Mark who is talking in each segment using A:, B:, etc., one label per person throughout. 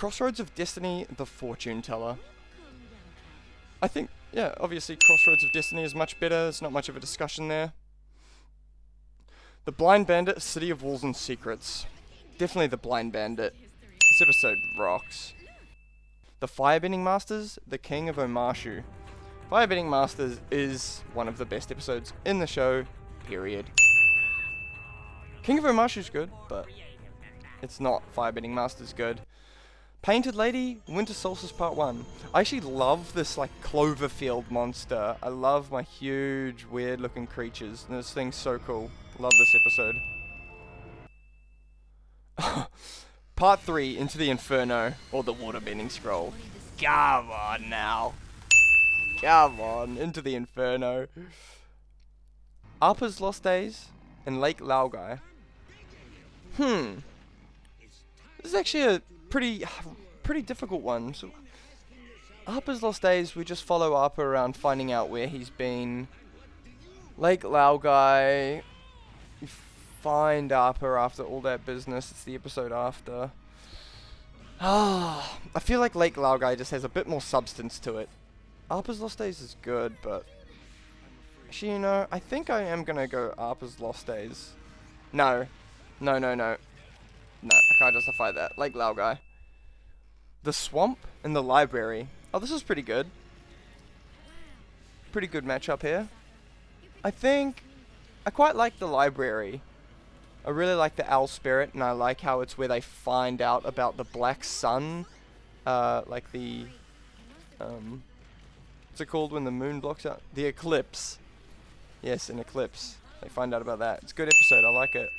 A: Crossroads of Destiny, the Fortune Teller. I think, yeah, obviously Crossroads of Destiny is much better. There's not much of a discussion there. The Blind Bandit, City of Walls and Secrets. Definitely the Blind Bandit. This episode rocks. The Firebending Masters, the King of Omashu. Firebending Masters is one of the best episodes in the show, period. King of Omashu is good, but it's not Firebending Masters good. Painted Lady, Winter Solstice Part 1. I actually love this, like, Cloverfield monster. I love my huge, weird-looking creatures, and this thing's so cool. Love this episode. Part 3, Into the Inferno, or the Waterbending Scroll. Come on now. Come on, Into the Inferno. Appa's Lost Days, and Lake Laogai. This is actually a pretty difficult one. So, Appa's Lost Days, we just follow Appa around finding out where he's been. Lake Laogai, you find Appa after all that business. It's the episode after. I feel like Lake Laogai just has a bit more substance to it. Appa's Lost Days is good, but actually, you know, I think I am gonna go Appa's Lost Days. No, I can't justify that. Lake Laogai. The Swamp and the Library. Oh, this is pretty good. Pretty good matchup here. I think I quite like the Library. I really like the Owl Spirit, and I like how it's where they find out about the Black Sun. Like the... what's it called when the moon blocks out? The eclipse. Yes, an eclipse. They find out about that. It's a good episode. I like it.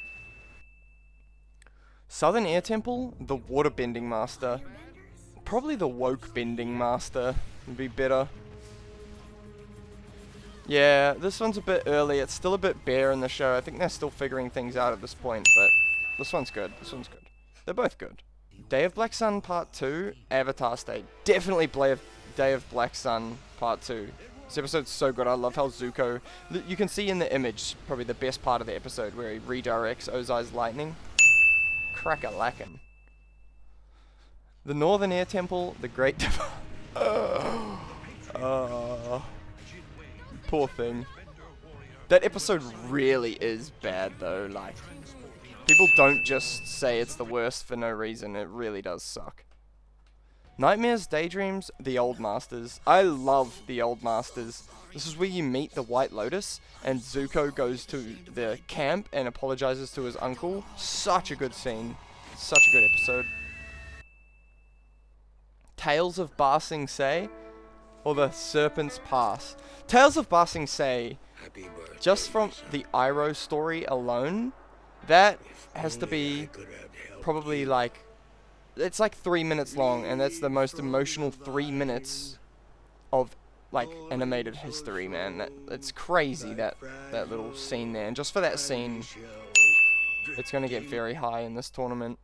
A: Southern Air Temple, the Waterbending Master. Probably the Woke Bending Master would be better. Yeah, this one's a bit early. It's still a bit bare in the show. I think they're still figuring things out at this point, but this one's good. This one's good. They're both good. Day of Black Sun Part 2, Avatar State. Definitely Day of Black Sun Part 2. This episode's so good. I love how Zuko... You can see in the image, probably the best part of the episode, where he redirects Ozai's lightning. Crack-a-lackin'. The Northern Air Temple, the Great... poor thing. That episode really is bad, though. Like, people don't just say it's the worst for no reason. It really does suck. Nightmares, Daydreams, the Old Masters. I love the Old Masters. This is where you meet the White Lotus, and Zuko goes to the camp and apologizes to his uncle. Such a good scene. Such a good episode. Tales of Ba Sing Se, or the Serpent's Pass. Tales of Ba Sing Se, just from the Iroh story alone, that has to be probably like... It's like 3 minutes long, and that's the most emotional 3 minutes of, like, animated history, man. It's crazy, that little scene there. And just for that scene, it's going to get very high in this tournament.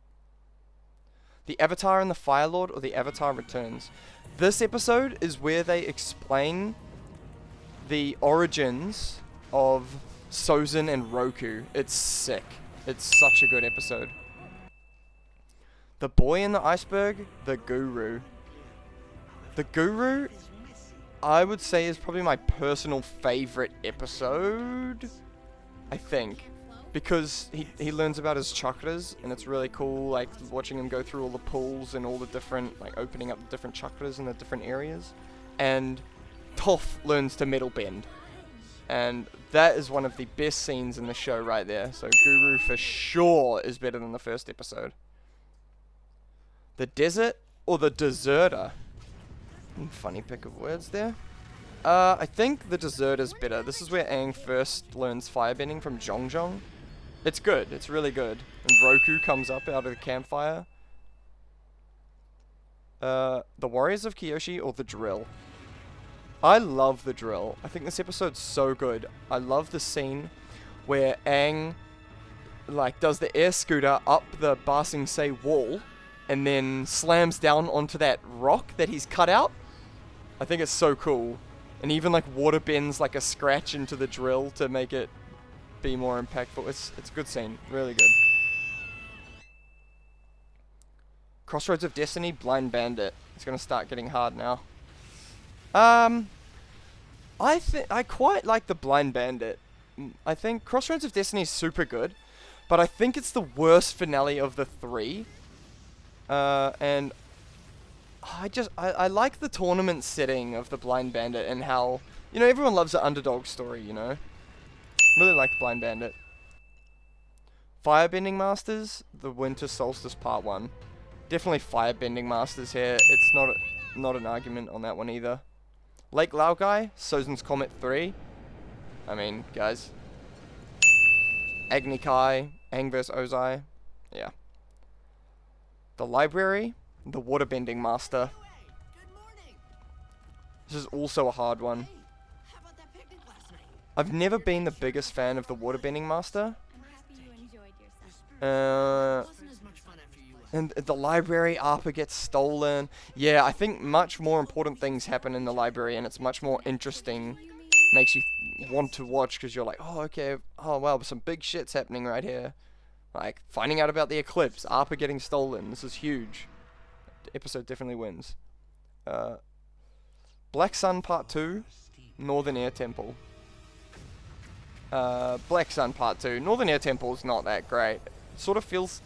A: The Avatar and the Fire Lord, or the Avatar Returns. This episode is where they explain the origins of Sozin and Roku. It's sick. It's such a good episode. The Boy in the Iceberg, the Guru. The Guru, I would say, is probably my personal favorite episode, I think. Because he learns about his chakras, and it's really cool, like, watching him go through all the pools and all the different, like, opening up the different chakras in the different areas. And Toph learns to metal bend. And that is one of the best scenes in the show right there. So Guru for sure is better than the first episode. The Desert, or the Deserter. Funny pick of words there. I think the Deserter's better. This is where Aang first learns firebending from Zhong. It's good. It's really good. And Roku comes up out of the campfire. The Warriors of Kyoshi, or the Drill. I love the Drill. I think this episode's so good. I love the scene where Aang, like, does the air scooter up the Ba Sing Se wall and then slams down onto that rock that he's cut out. I think it's so cool. And even, like, water bends like a scratch into the drill to make it be more impactful. It's a good scene. Really good. Crossroads of Destiny, Blind Bandit. It's gonna start getting hard now. I quite like the Blind Bandit. I think Crossroads of Destiny is super good, but I think it's the worst finale of the 3. And I like the tournament setting of the Blind Bandit and how, you know, everyone loves the underdog story, you know. Really like Blind Bandit. Firebending Masters, the Winter Solstice Part 1. Definitely Firebending Masters here. It's not an argument on that one either. Lake Laogai, Sozin's Comet 3. I mean, guys. Agni Kai, Aang vs Ozai. Yeah. The Library, the Waterbending Master. This is also a hard one. I've never been the biggest fan of the Waterbending Master. And the library, Appa gets stolen. Yeah, I think much more important things happen in the library, and it's much more interesting. Makes you want to watch, because you're like, oh, okay, oh, wow, some big shit's happening right here. Like, finding out about the eclipse, Appa getting stolen, this is huge. The episode definitely wins. Black Sun Part 2, Northern Air Temple. Black Sun Part 2, Northern Air Temple is not that great. It sort of feels...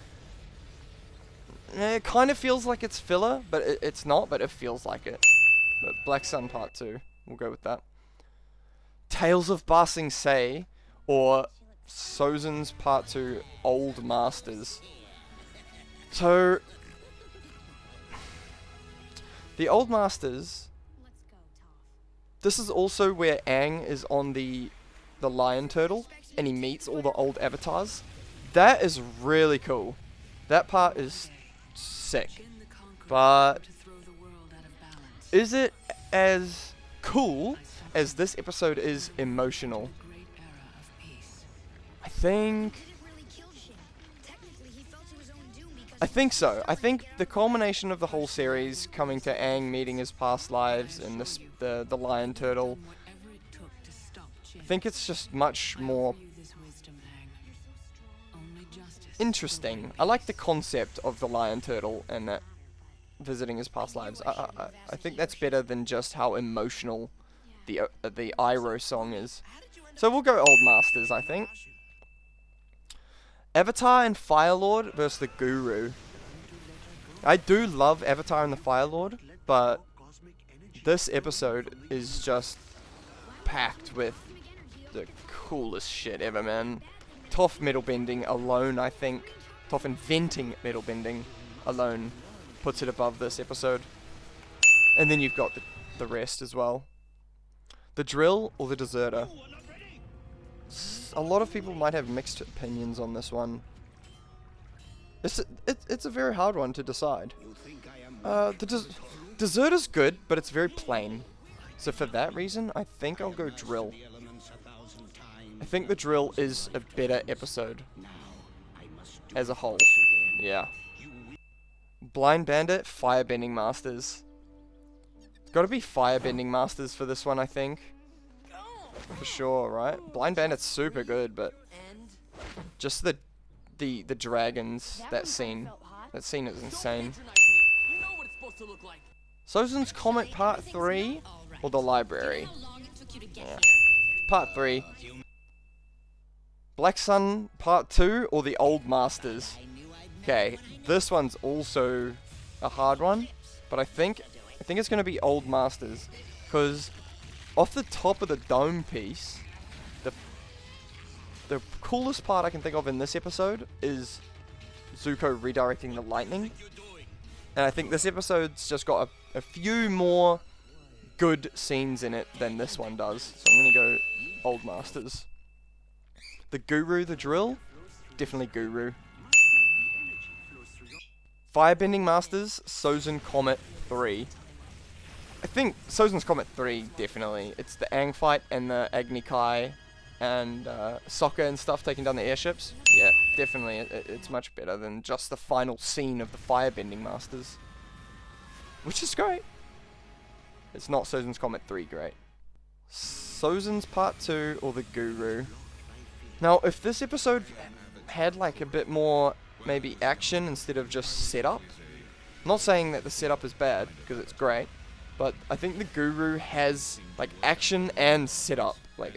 A: It kind of feels like it's filler, but it's not, but it feels like it. But Black Sun Part 2, we'll go with that. Tales of Ba Sing Se, or Sozin's Part 2, Old Masters. So, the Old Masters, this is also where Aang is on the lion turtle, and he meets all the old avatars. That is really cool. That part is sick. But is it as cool as this episode is emotional? I think so. I think the culmination of the whole series, coming to Aang meeting his past lives and the lion turtle, I think it's just much more interesting. I like the concept of the lion turtle and that visiting his past lives. I think that's better than just how emotional the Iroh song is. So we'll go Old Masters, I think. Avatar and Fire Lord versus the Guru. I do love Avatar and the Fire Lord, but this episode is just packed with the coolest shit ever, man. Toph metal bending alone, I think. Toph inventing metal bending alone puts it above this episode. And then you've got the rest as well. The Drill or the Deserter. A lot of people might have mixed opinions on this one. It's a very hard one to decide. The Deserter's good, but it's very plain. So for that reason, I think I'll go Drill. I think the Drill is a better episode as a whole. Yeah. Blind Bandit, Firebending Masters. It's gotta be Firebending Masters for this one, I think. For sure, right? Blind Bandit's super good, but just the dragons, that scene is insane. Sozin's Comet Part 3 or the Library? Yeah. Part 3. Black Sun Part 2 or the Old Masters? Okay, this one's also a hard one, but I think it's gonna be Old Masters, because off the top of the dome piece, the coolest part I can think of in this episode is Zuko redirecting the lightning, and I think this episode's just got a few more good scenes in it than this one does, so I'm gonna go Old Masters. The Guru, the Drill? Definitely Guru. Firebending Masters, Sozin Comet 3. I think Sozin's Comet 3, definitely. It's the Aang fight and the Agni Kai and Sokka and stuff taking down the airships. Yeah, definitely. It's much better than just the final scene of the Firebending Masters. Which is great. It's not Sozin's Comet 3 great. Sozin's Part 2 or the Guru? Now, if this episode had like a bit more maybe action instead of just setup, I'm not saying that the setup is bad, because it's great, but I think the Guru has, like, action and setup. Like,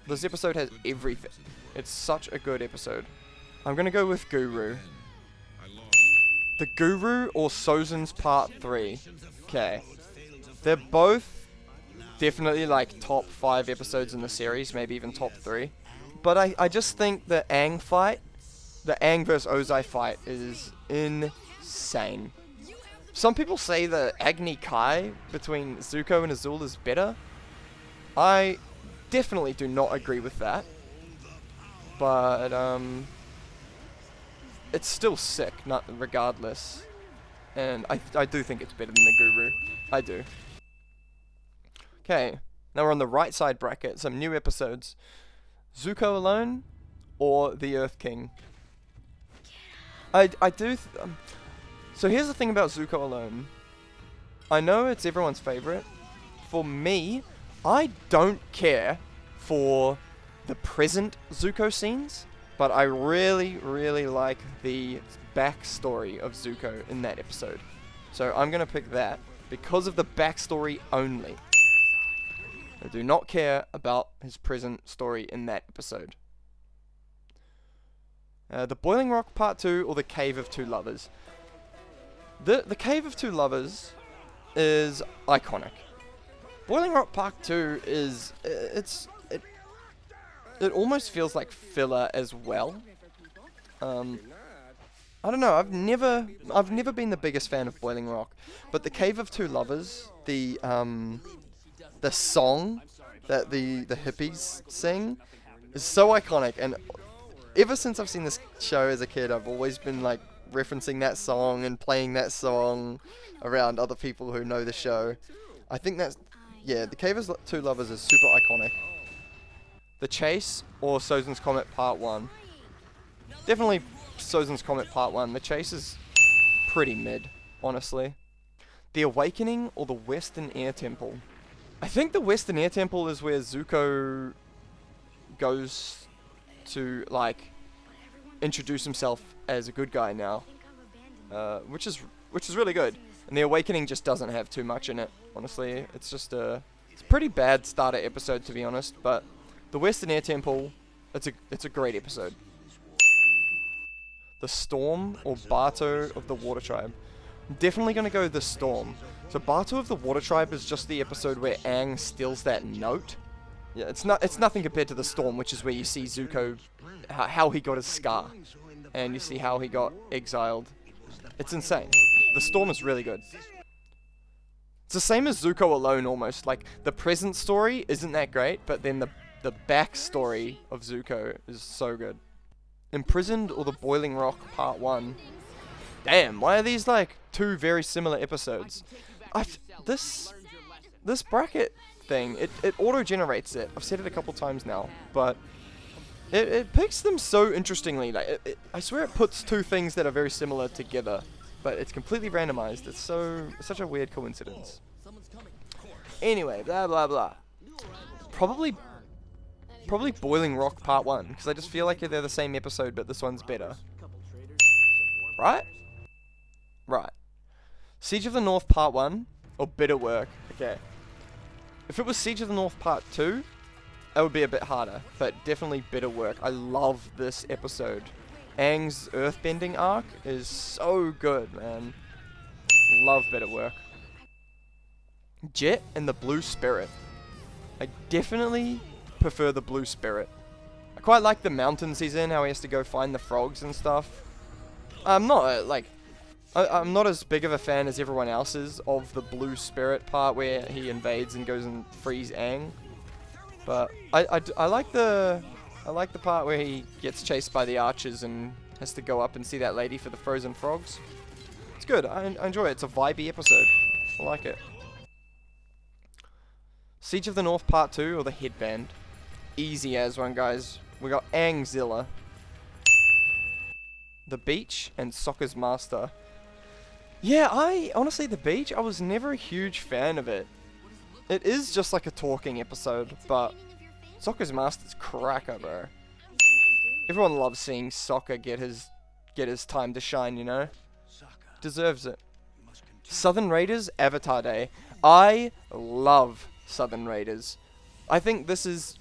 A: this episode has everything. It's such a good episode. I'm gonna go with Guru. The Guru or Sozin's Part 3. Okay. They're both definitely, like, top 5 episodes in the series, maybe even top 3. But I just think the Aang fight, the Aang vs Ozai fight, is insane. Some people say the Agni Kai between Zuko and Azul is better. I definitely do not agree with that. But, it's still sick, not regardless. And I do think it's better than the Guru. I do. Okay, now we're on the right side bracket. Some new episodes. Zuko alone or the Earth King? So here's the thing about Zuko alone. I know it's everyone's favorite. For me, I don't care for the present Zuko scenes, but I really, really like the backstory of Zuko in that episode. So I'm going to pick that because of the backstory only. I do not care about his present story in that episode. The Boiling Rock Part 2 or the Cave of Two Lovers. The Cave of Two Lovers is iconic. Boiling Rock Part 2 is... It almost feels like filler as well. I don't know, I've never been the biggest fan of Boiling Rock, but the Cave of Two Lovers, the song that the hippies sing is so iconic, and ever since I've seen this show as a kid, I've always been like referencing that song and playing that song around other people who know the show. I think that's, yeah, the Cave of Two Lovers is super iconic. The Chase or Sozin's Comet Part 1. Definitely Sozin's Comet Part 1. The Chase is pretty mid, honestly. The Awakening or the Western Air Temple. I think the Western Air Temple is where Zuko goes to, like, introduce himself as a good guy now. Which is really good. And the Awakening just doesn't have too much in it, honestly. It's just it's a pretty bad starter episode, to be honest, but the Western Air Temple, it's a great episode. The Storm or Bato of the Water Tribe. I'm definitely going to go the Storm. So Bato of the Water Tribe is just the episode where Aang steals that note. Yeah, it's nothing compared to the Storm, which is where you see Zuko, how he got his scar, and you see how he got exiled. It's insane. The Storm is really good. It's the same as Zuko alone almost. Like, the present story isn't that great, but then the backstory of Zuko is so good. Imprisoned or the Boiling Rock Part 1. Damn, why are these like two very similar episodes? This bracket thing, it auto-generates it. I've said it a couple times now, but it picks them so interestingly. Like, I swear it puts two things that are very similar together, but it's completely randomized. It's such a weird coincidence. Anyway, blah blah blah. Probably Boiling Rock Part 1, because I just feel like they're the same episode, but this one's better. Right? Right. Siege of the North Part 1, or Bitter Work. Okay. If it was Siege of the North Part 2, that would be a bit harder, but definitely Bitter Work. I love this episode. Aang's earthbending arc is so good, man. Love Bitter Work. Jet and the Blue Spirit. I definitely prefer the Blue Spirit. I quite like the mountains he's in, how he has to go find the frogs and stuff. I'm not I'm not as big of a fan as everyone else is of the Blue Spirit part where he invades and goes and frees Aang. But I like the part where he gets chased by the archers and has to go up and see that lady for the frozen frogs. It's good. I enjoy it. It's a vibey episode. I like it. Siege of the North Part 2 or the Headband. Easy as one, guys. We got Aangzilla. The Beach and Sokka's Master. Yeah, honestly, The Beach, I was never a huge fan of it. It is just like a talking episode, but Sokka's Master's cracker, bro. Everyone loves seeing Sokka get his time to shine, you know? Deserves it. Southern Raiders Avatar Day. I love Southern Raiders. I think this is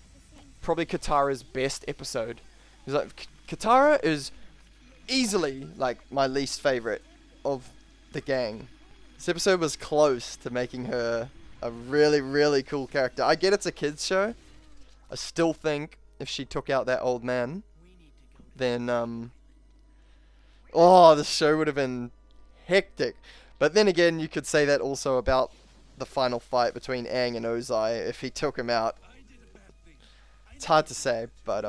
A: probably Katara's best episode. It's like, Katara is easily like my least favorite of the gang. This episode was close to making her a really, really cool character. I get it's a kids show. I still think if she took out that old man, then the show would have been hectic. But then again, you could say that also about the final fight between Aang and Ozai. If he took him out, it's hard to say. But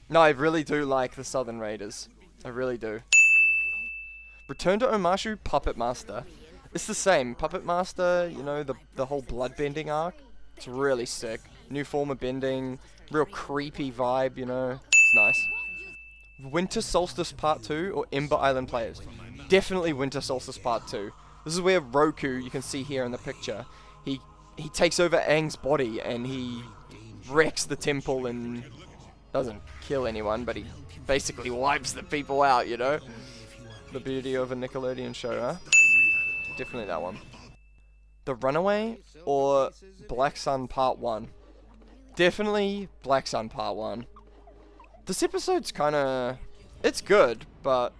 A: no, I really do like the Southern Raiders. I really do. Return to Omashu, Puppet Master. It's the same. Puppet Master, you know, the whole bloodbending arc. It's really sick. New form of bending. Real creepy vibe, you know. It's nice. Winter Solstice Part 2 or Ember Island players? Definitely Winter Solstice Part 2. This is where Roku, you can see here in the picture, he takes over Aang's body and he wrecks the temple and doesn't kill anyone, but he basically wipes the people out, you know? The beauty of a Nickelodeon show, huh? Definitely that one. The Runaway or Black Sun Part 1? Definitely Black Sun Part 1. This episode's kinda... It's good, but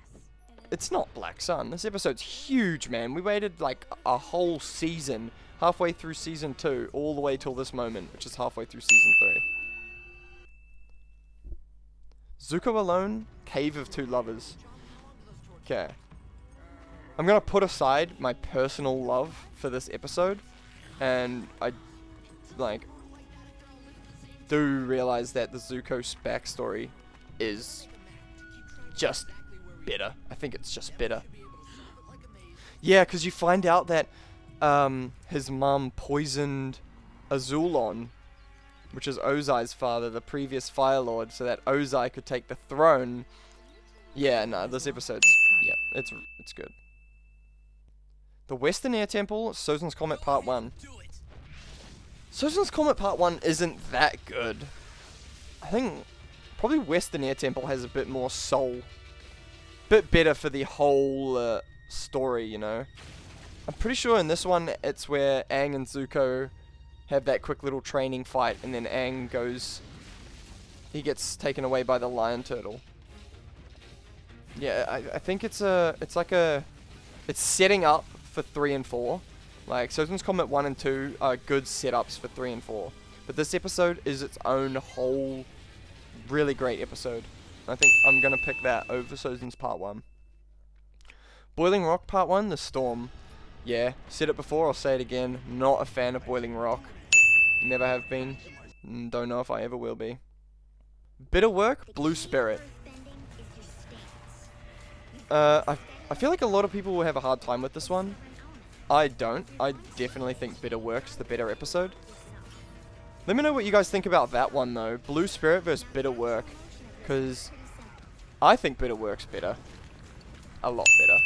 A: it's not Black Sun. This episode's huge, man. We waited like a whole season, halfway through Season 2, all the way till this moment, which is halfway through Season 3. Zuko Alone, Cave of Two Lovers. Okay. I'm gonna put aside my personal love for this episode, and I, like, do realize that the Zuko's backstory is just better. I think it's just better. Yeah, because you find out that his mum poisoned Azulon, which is Ozai's father, the previous Fire Lord, so that Ozai could take the throne. Yeah, no, this episode's... Yeah, it's good. The Western Air Temple, Sozin's Comet Part 1. Sozin's Comet Part 1 isn't that good. I think probably Western Air Temple has a bit more soul. Bit better for the whole story, you know. I'm pretty sure in this one it's where Aang and Zuko have that quick little training fight, and then Aang goes... He gets taken away by the lion turtle. Yeah, I think it's like a... It's setting up for 3 and 4. Like, Sozin's Comet 1 and 2 are good setups for 3 and 4. But this episode is its own whole really great episode. I think I'm going to pick that over Sozin's Part 1. Boiling Rock Part 1, The Storm. Yeah, said it before, I'll say it again. Not a fan of Boiling Rock. Never have been. Don't know if I ever will be. Bitter Work, Blue Spirit. I feel like a lot of people will have a hard time with this one. I don't. I definitely think Bitter Work's the better episode. Let me know what you guys think about that one, though. Blue Spirit versus Bitter Work. Because I think Bitter Work's better. A lot better.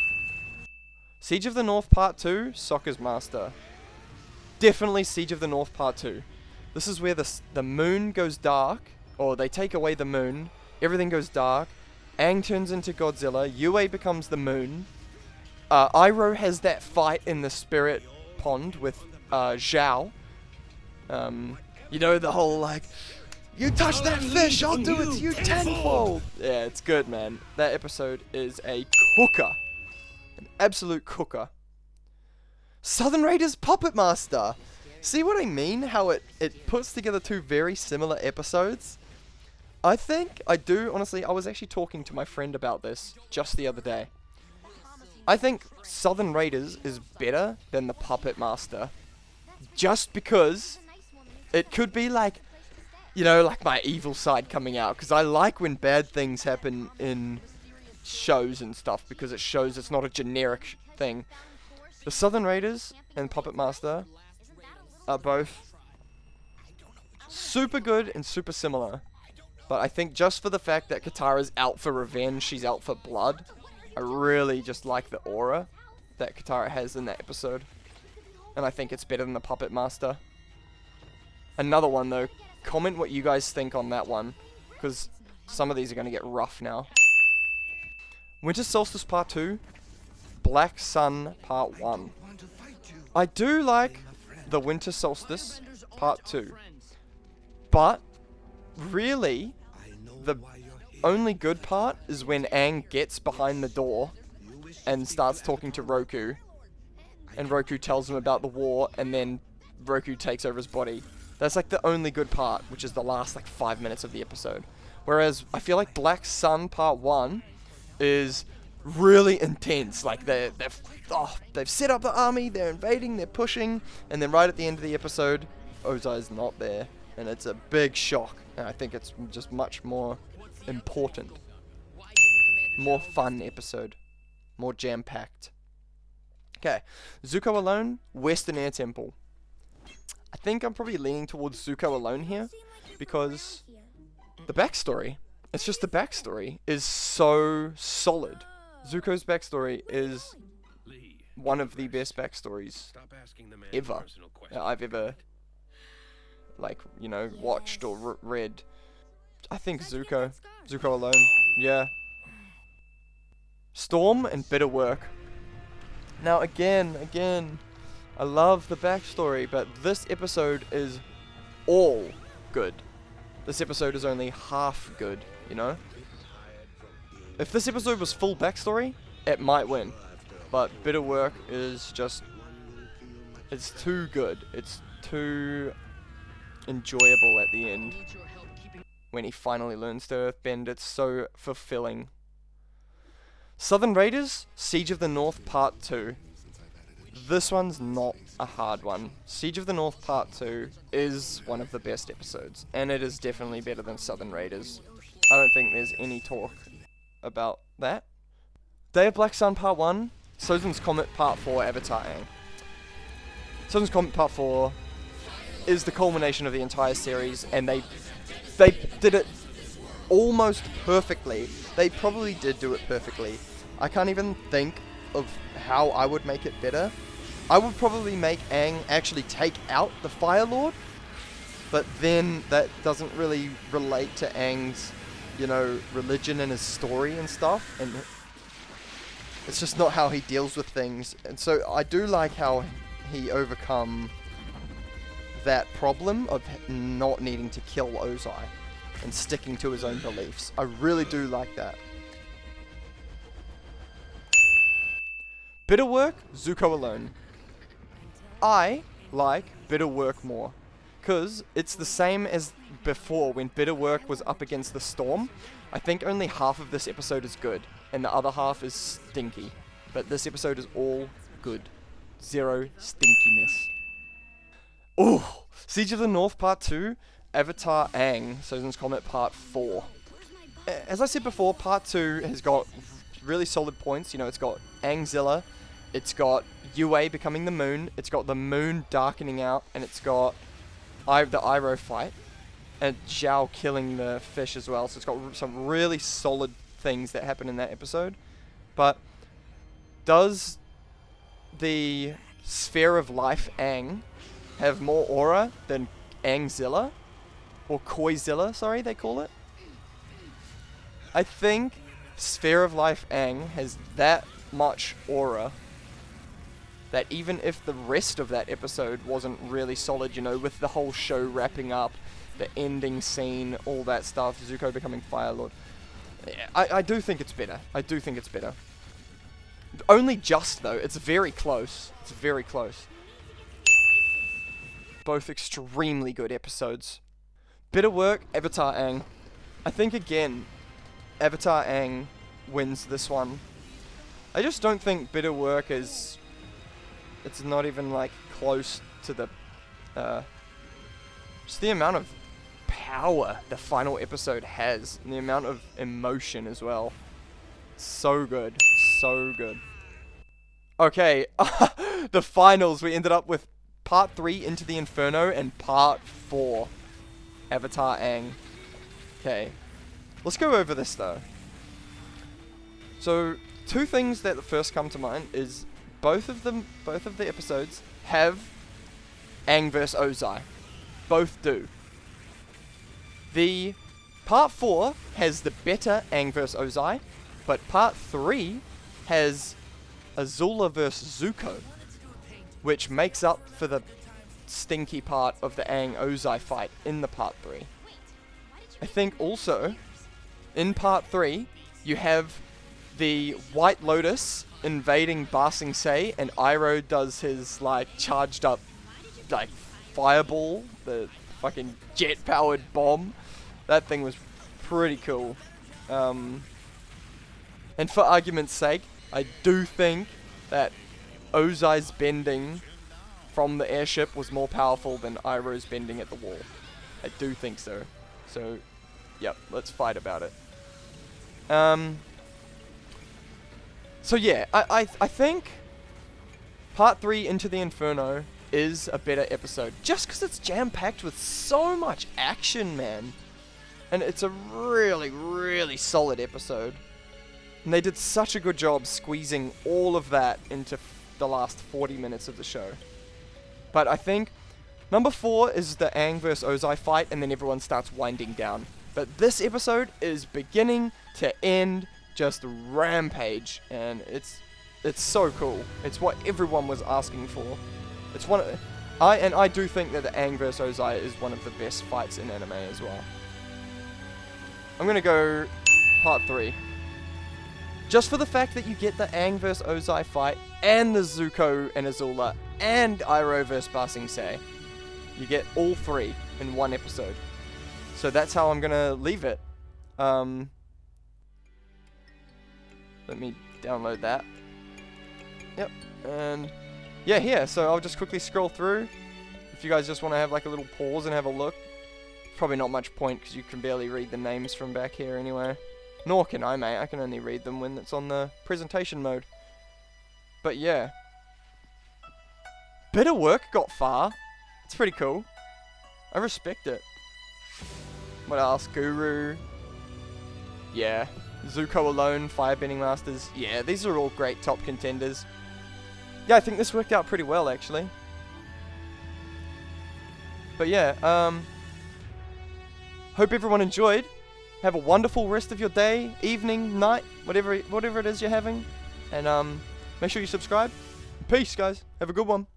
A: Siege of the North Part 2, Sokka's Master. Definitely Siege of the North Part 2. This is where the moon goes dark. Or they take away the moon. Everything goes dark. Aang turns into Godzilla. Yue becomes the moon. Iroh has that fight in the spirit pond with Zhao. You know, the whole like, you touch that fish, I'll do it to you tenfold. Yeah, it's good, man. That episode is a cooker. An absolute cooker. Southern Raiders Puppet Master. See what I mean? How it puts together two very similar episodes? I think I do, honestly. I was actually talking to my friend about this just the other day. I think Southern Raiders is better than the Puppet Master. Just because it could be like, you know, like my evil side coming out. Because I like when bad things happen in shows and stuff. Because it shows it's not a generic thing. The Southern Raiders and Puppet Master are both super good and super similar. But I think just for the fact that Katara's out for revenge, she's out for blood. I really just like the aura that Katara has in that episode. And I think it's better than the Puppet Master. Another one though, comment what you guys think on that one. Because some of these are going to get rough now. Winter Solstice Part 2. Black Sun Part 1. I do like the Winter Solstice Part 2. But, really, the only good part is when Aang gets behind the door and starts talking to Roku. And Roku tells him about the war, and then Roku takes over his body. That's like the only good part, which is the last like 5 minutes of the episode. Whereas I feel like Black Sun Part 1 is really intense. Like they've set up the army, they're invading, they're pushing, and then right at the end of the episode, Ozai's not there, and it's a big shock. And I think it's just much more important, more fun episode, more jam-packed. Okay, Zuko alone, Western Air Temple. I think I'm probably leaning towards Zuko alone here, because the backstory, it's just the backstory, is so solid. Zuko's backstory is one of the best backstories ever that I've ever, like, you know, watched or read. I think Zuko alone, yeah. Storm and Bitter Work. Now again, I love the backstory, but this episode is all good. This episode is only half good, you know? If this episode was full backstory, it might win. But Bitter Work is just, it's too good. It's too enjoyable at the end. When he finally learns to earthbend, it's so fulfilling. Southern Raiders, Siege of the North Part 2. This one's not a hard one. Siege of the North Part 2 is one of the best episodes, and it is definitely better than Southern Raiders. I don't think there's any talk about that. Day of Black Sun Part 1, Sozin's Comet Part 4, Avatar Aang. Sozin's Comet Part 4 is the culmination of the entire series, and they did it almost perfectly. They probably did do it perfectly. I can't even think of how I would make it better. I would probably make Aang actually take out the Fire Lord, but then that doesn't really relate to Aang's, you know, religion and his story and stuff, and it's just not how he deals with things. And so I do like how he overcome that problem of not needing to kill Ozai and sticking to his own beliefs. I really do like that. Bitter Work, Zuko alone. I like Bitter Work more, because it's the same as before when Bitter Work was up against the Storm. I think only half of this episode is good, and the other half is stinky. But this episode is all good. Zero stinkiness. Ooh! Siege of the North Part 2, Avatar Aang, Sozin's Comet Part 4. As I said before, Part 2 has got really solid points. You know, it's got Aangzilla, it's got Yue becoming the moon, it's got the moon darkening out, and it's got the Iroh fight, and Zhao killing the fish as well. So it's got some really solid things that happen in that episode. But does the Sphere of Life Aang have more aura than Aangzilla? Or Koizilla, sorry, they call it? I think Sphere of Life Aang has that much aura that even if the rest of that episode wasn't really solid, you know, with the whole show wrapping up, the ending scene, all that stuff, Zuko becoming Fire Lord, I do think it's better. I do think it's better. Only just, though. It's very close. It's very close. Both extremely good episodes. Bitter Work, Avatar Aang. I think, again, Avatar Aang wins this one. I just don't think Bitter Work is... It's not even, like, close to the... just the amount of power the final episode has. And the amount of emotion as well. So good. So good. Okay. The finals. We ended up with Part 3, Into the Inferno, and Part 4, Avatar Aang. Okay. Let's go over this, though. So, two things that first come to mind is both of the episodes have Aang vs Ozai. Both do. The Part 4 has the better Aang vs Ozai, but Part 3 has Azula versus Zuko, which makes up for the stinky part of the Aang Ozai fight in the part 3. I think also, in part 3, you have the White Lotus invading Ba Sing Se, and Iroh does his, like, charged up, like, fireball, the fucking jet-powered bomb. That thing was pretty cool. And for argument's sake, I do think that Ozai's bending from the airship was more powerful than Iroh's bending at the wall. I do think so. So, yep, let's fight about it. So yeah, I think Part 3 Into the Inferno is a better episode. Just because it's jam-packed with so much action, man. And it's a really, really solid episode. And they did such a good job squeezing all of that into the last 40 minutes of the show. But I think number 4 is the Aang vs Ozai fight, and then everyone starts winding down. But this episode is beginning to end just rampage, and it's so cool. It's what everyone was asking for. It's one of, I do think that the Aang vs Ozai is one of the best fights in anime as well. I'm gonna go part 3. Just for the fact that you get the Aang vs Ozai fight, and the Zuko and Azula, and Iroh vs Ba Sing Se. You get all 3 in one episode. So that's how I'm gonna leave it. Let me download that. Yep, and yeah, here. So I'll just quickly scroll through. If you guys just want to have like a little pause and have a look. Probably not much point because you can barely read the names from back here anyway. Nor can I, mate. I can only read them when it's on the presentation mode. But yeah. Bit of work got far. It's pretty cool. I respect it. What else? Guru. Yeah. Zuko alone, Firebending Masters. Yeah, these are all great top contenders. Yeah, I think this worked out pretty well, actually. But yeah, hope everyone enjoyed. Have a wonderful rest of your day, evening, night, whatever it is you're having. And make sure you subscribe. Peace, guys. Have a good one.